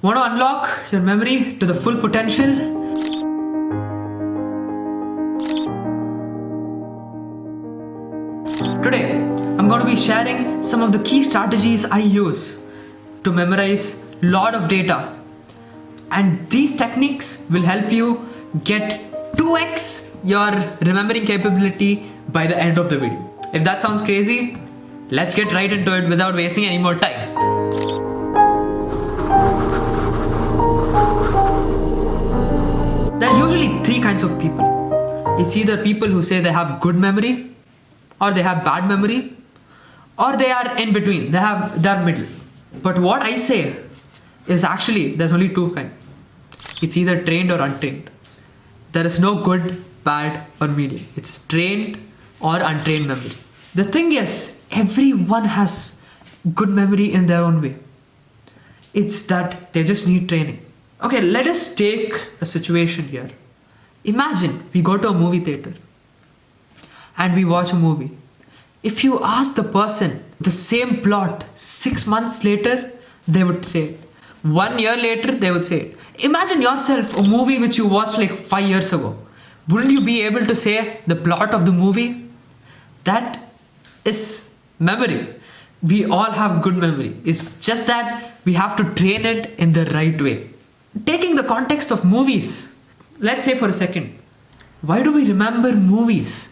Want to unlock your memory to the full potential? Today, I'm going to be sharing some of the key strategies I use to memorize a lot of data. And these techniques will help you get 2x your remembering capability by the end of the video. If that sounds crazy, let's get right into it without wasting any more time. There are usually three kinds of people. It's either people who say they have good memory, or they have bad memory, or they are in between. They're middle. But what I say is actually there's only two kinds. It's either trained or untrained. There is no good, bad, or medium. It's trained or untrained memory. The thing is, everyone has good memory in their own way. It's that they just need training. Okay, let us take a situation here. Imagine we go to a movie theater and we watch a movie. If you ask the person the same plot 6 months later, they would say it. 1 year later, they would say it. Imagine yourself a movie which you watched like 5 years ago. Wouldn't you be able to say the plot of the movie? That is memory. We all have good memory. It's just that we have to train it in the right way. Taking the context of movies, let's say for a second, why do we remember movies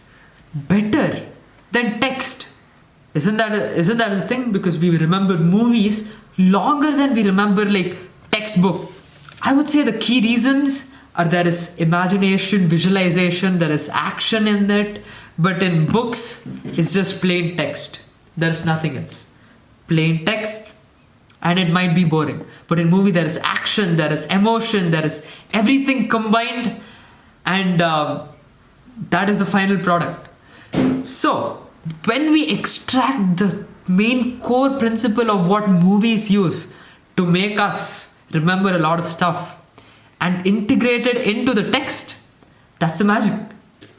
better than text? Isn't that a thing? Because we remember movies longer than we remember like textbook. I would say the key reasons are there is imagination, visualization, there is action in it, but in books it's just plain text. There's nothing else. Plain text, and it might be boring. But in movie there is action, there is emotion, there is everything combined, and that is the final product. So when we extract the main core principle of what movies use to make us remember a lot of stuff and integrate it into the text, that's the magic.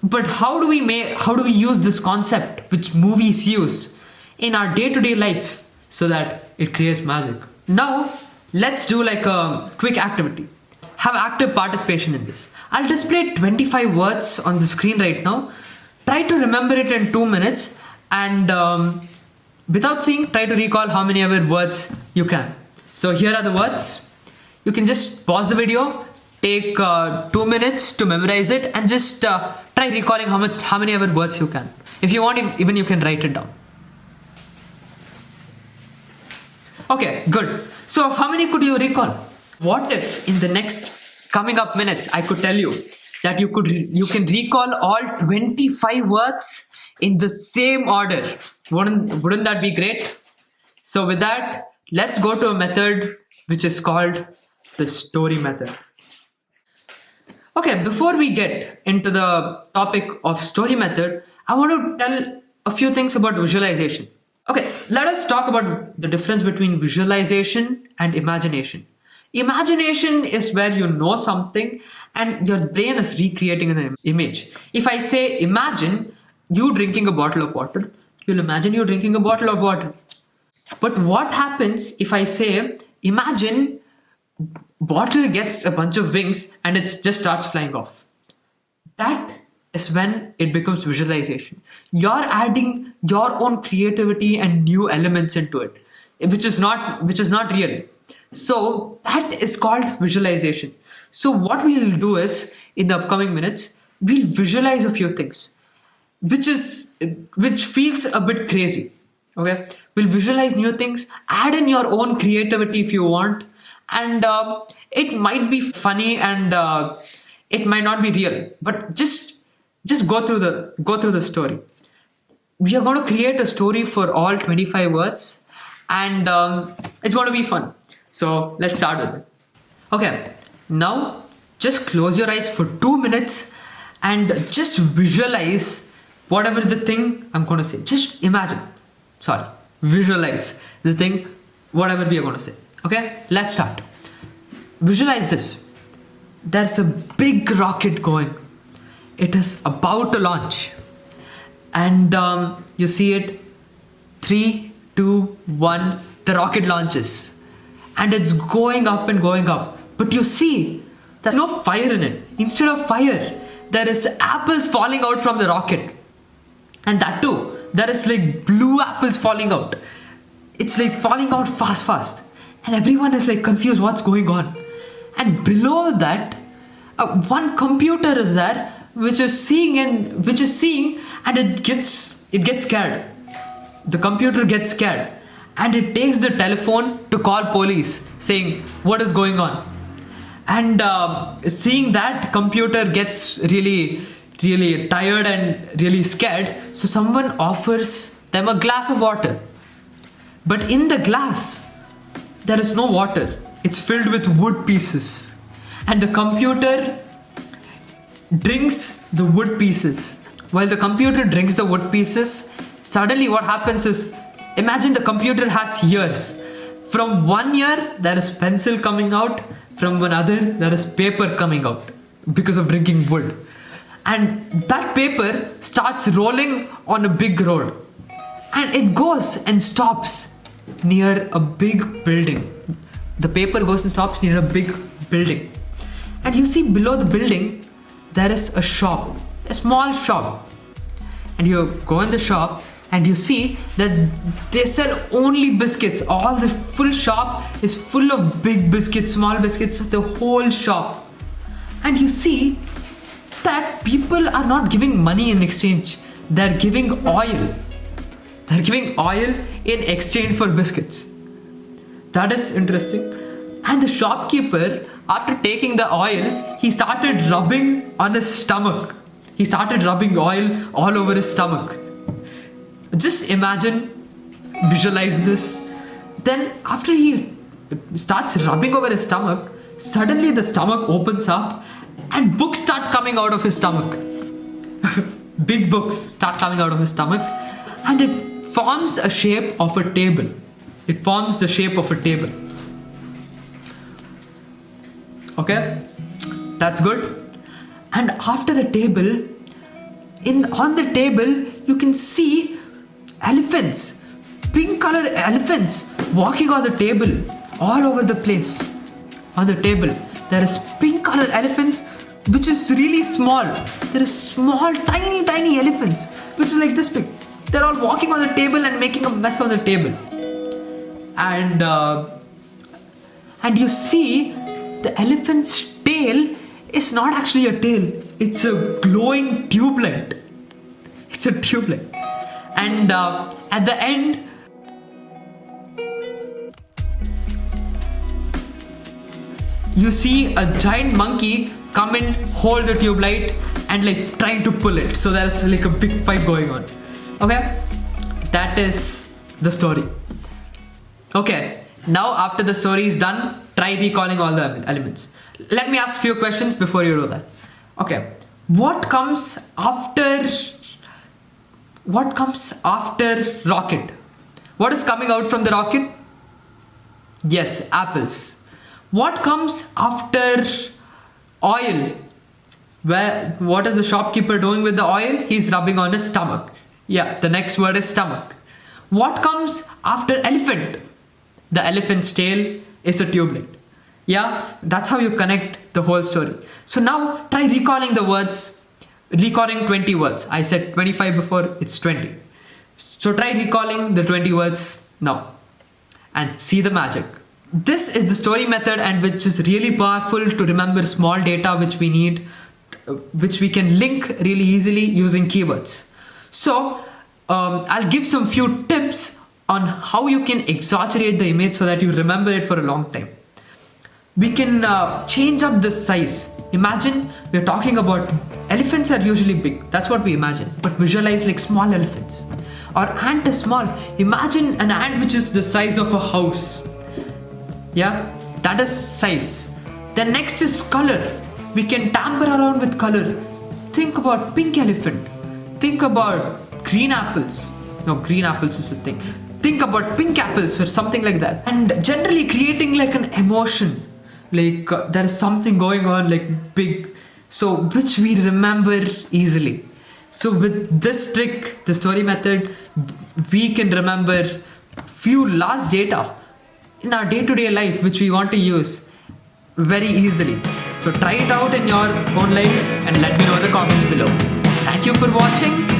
But how do we use this concept which movies use in our day-to-day life so that it creates magic? Now let's do like a quick activity. Have active participation in this. I'll display 25 words on the screen right now. Try to remember it in 2 minutes, and without seeing, try to recall how many ever words you can. So here are the words. You can just pause the video, take 2 minutes to memorize it, and just try recalling how many ever words you can. If you want, even you can write it down. Okay, good. So how many could you recall? What if in the next coming up minutes I could tell you that you can recall all 25 words in the same order? Wouldn't that be great? So with that, let's go to a method which is called the story method. Okay, before we get into the topic of story method, I want to tell a few things about visualization. Okay, let us talk about the difference between visualization and imagination. Imagination is where you know something and your brain is recreating an image. If I say imagine you drinking a bottle of water, you'll imagine you drinking a bottle of water. But what happens if I say imagine bottle gets a bunch of wings and it just starts flying off? That is when it becomes visualization. You're adding your own creativity and new elements into it, which is not real. So that is called visualization. So what we'll do is, in the upcoming minutes, we'll visualize a few things, which feels a bit crazy. Okay, we'll visualize new things, add in your own creativity if you want, and it might be funny and it might not be real, but just go through the story. We are going to create a story for all 25 words, and it's going to be fun. So let's start with it. Okay, now just close your eyes for 2 minutes and just visualize whatever the thing I'm going to say. Just visualize the thing, whatever we are going to say. Okay, let's start. Visualize this. There's a big rocket going. It is about to launch. And you see it, 3, 2, 1, the rocket launches. and it's going up and going up. But you see, there's no fire in it. Instead of fire, there is apples falling out from the rocket. And that too, there is like blue apples falling out. It's like falling out fast. And everyone is like confused what's going on. And below that, one computer is there which is seeing and it gets scared. The computer gets scared and it takes the telephone to call police saying what is going on. And seeing that, computer gets really tired and really scared. So someone offers them a glass of water. But in the glass, there is no water. It's filled with wood pieces. And the computer drinks the wood pieces. While the computer drinks the wood pieces, suddenly what happens is, imagine the computer has ears. From one ear, there is pencil coming out. From one other, there is paper coming out because of drinking wood. And that paper starts rolling on a big road. And it goes and stops near a big building. The paper goes and stops near a big building. And you see below the building, there is a shop, a small shop. And you go in the shop and you see that they sell only biscuits. All the full shop is full of big biscuits, small biscuits, the whole shop. And you see that people are not giving money in exchange. They're giving oil. They're giving oil in exchange for biscuits. That is interesting. And the shopkeeper, after taking the oil, he started rubbing on his stomach. He started rubbing oil all over his stomach. Just imagine, visualize this. Then after he starts rubbing over his stomach, suddenly the stomach opens up and books start coming out of his stomach. Big books start coming out of his stomach and it forms a shape of a table. It forms the shape of a table. Okay, that's good. And after the table, on the table, you can see elephants, pink colored elephants walking on the table, all over the place. On the table, there is pink colored elephants, which is really small. There is small, tiny elephants, which is like this big. They're all walking on the table and making a mess on the table. And you see the elephant's tail is not actually a tail. It's a glowing tubelight. It's a tubelight. And at the end, you see a giant monkey come and hold the tubelight and like trying to pull it. So there's like a big fight going on. Okay, that is the story. Okay, now after the story is done, try recalling all the elements. Let me ask few questions before you do that. Okay, what comes after rocket? What is coming out from the rocket? Yes, apples. What comes after oil? What is the shopkeeper doing with the oil? He's rubbing on his stomach. Yeah, the next word is stomach. What comes after elephant? The elephant's tail is a tubelight. Yeah, that's how you connect the whole story. So now try recalling the words, recalling 20 words. I said 25 before, it's 20. So try recalling the 20 words now and see the magic. This is the story method, and which is really powerful to remember small data which we need, which we can link really easily using keywords. So I'll give some few tips on how you can exaggerate the image so that you remember it for a long time. We can change up the size. Imagine we're talking about elephants are usually big. That's what we imagine. But visualize like small elephants. Or ant is small. Imagine an ant which is the size of a house. Yeah, that is size. Then next is color. We can tamper around with color. Think about pink elephant. Think about green apples. No, green apples is the thing. Think about pink apples or something like that. And generally creating like an emotion. Like there is something going on like big. So which we remember easily. So with this trick, the story method, we can remember few large data in our day-to-day life which we want to use very easily. So try it out in your own life and let me know in the comments below. Thank you for watching.